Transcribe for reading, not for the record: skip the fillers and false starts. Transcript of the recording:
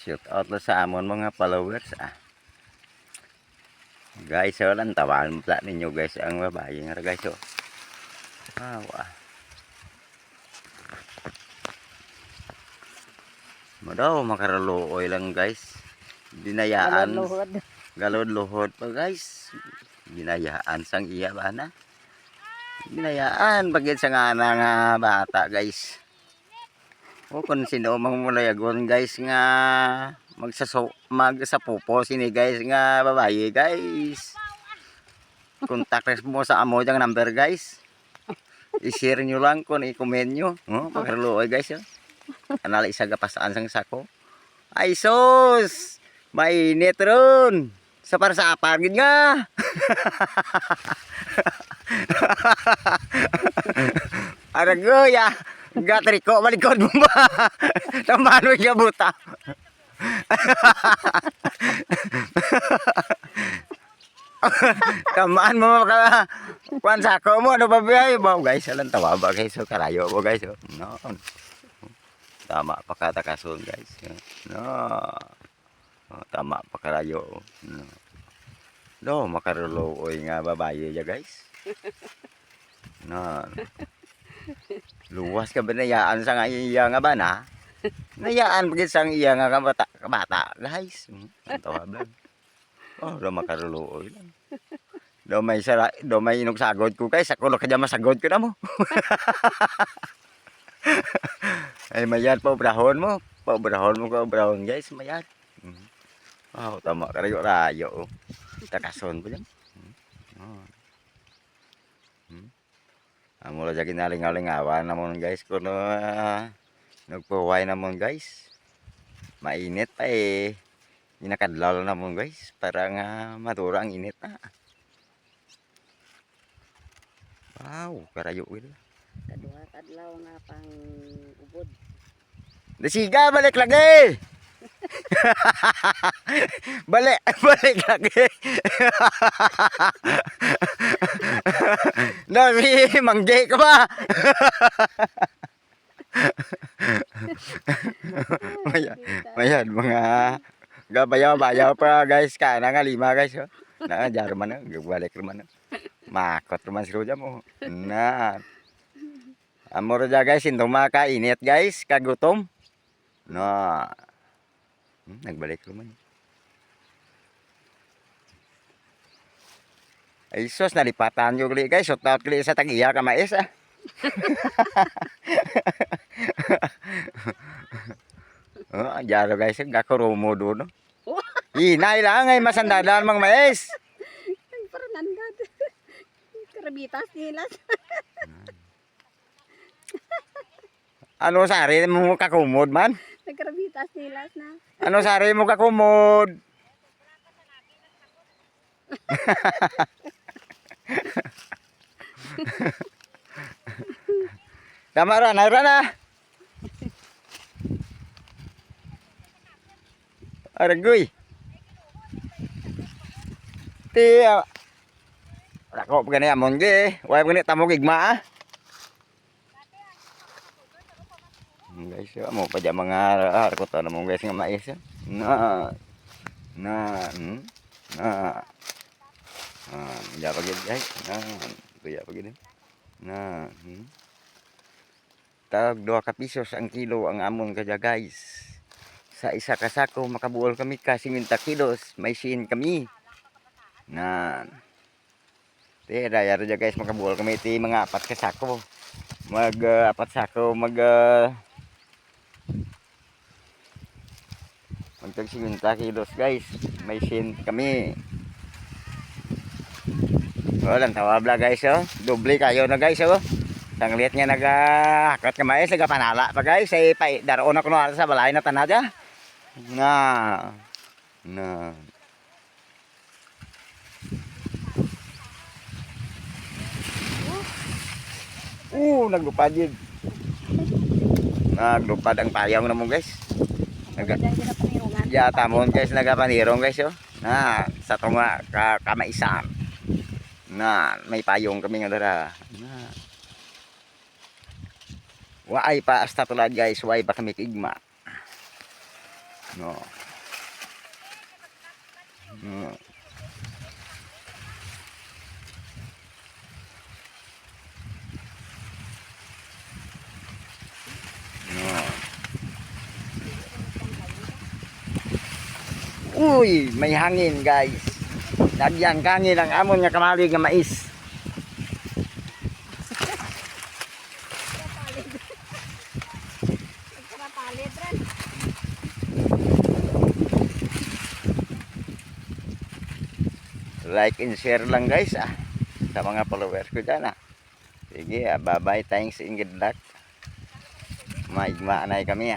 Shoot out lang sa amon mga followers Guys, lang tawan mo pala ninyo guys ang babae nga guys mo daw makaruloy lang guys. Dinayaan. Galod luhod pa guys. Dinayaan sang iya ba na? Dinayaan bagid sa nga bata guys. O kung sino mamulayagon guys nga magsapupo sini guys nga babae guys. Contact mo sa amo yung number guys. I-share nyo lang kung i-comment nyo. Pagkaluoy guys Anala isa gapasaan sang sako. Ay sus! Mainit ron! Sa para sa apagid nga! Aragoy gatriko, malikod mo ba? Tamano yung buta. Tamaan mo ka kuan sako mo ano ba biyay ba guys alam tawa ba guys karayo mo guys no tama pa kata kason guys no tama pa karayo no makarulo oy nga babae ya guys no luwas ka binayaan sa nga iya nga ba na nayaan pagit sang iya nga kabata guys tawa blang do makarulo oy lang do may inog sagod ko guys ako lo kadya masagod ko na mo. Ay mayad pa obrahon mo ka obrahon guys mayad. Tama karayo takason po dyan. Amo la jagi naling-alingawan namon guys kuno nagpuway namon guys. Mainit pa inakadlaw namon guys para nga madura ang init na. Wow, karayo wil. Kaduha kadlaw nga pang ubod. Desiga balik lagi. balik lagi. No, si mangge ka ba? Mayan mga gabayaw pa guys ka nga 5 guys na Jarman balik naman makot naman si Roja mo na amor ja guys hindi makainit guys kagutom no nagbalik naman ay sos nalipatan yung kli guys shout out kli sa tag-iya ka mais jaro guys gakurumo doon hinay lang ay masandadan mga mais Paranandad. Karabitas nila. Ano sari mo kakumod man? Nagkarabitas nila na. Ano sari mo kakumod? Tama na Aragoy. Ti Rako pagani amon ge, way pagani tamo gigma Guys, mo pa dyan mga harkot na mo guys nga mais na ya pagid guys kuya pagid tag 2 ka pisos ang kilo ang amon kadya guys sa isa ka sako makabuol kami ka 50 kilos may sin kami na tira yaro dyan guys makabuol kami ti mga 4 ka sako mag 4 sako mag 50 kilos guys may sin kami walang tawabla guys doble kayo na guys tangliat nga nagahakot ka mais nagapanala pa guys ay daroon ako na sa balay na tanadya na naglupad yun naglupad ang payang na mo guys tamon guys nagapanirong guys na sa tunga kamaisan na may payong kami nga dara waay pa hasta tulad guys way pa kami kigma No. No. No. Uy, may hangin guys. Nagyang hangin ang amon nga kamali nga mais. Nagkarapalit rin. Like and share lang guys sa mga followers ko dyan Sige bye bye, thanks and good luck. Maigma na kami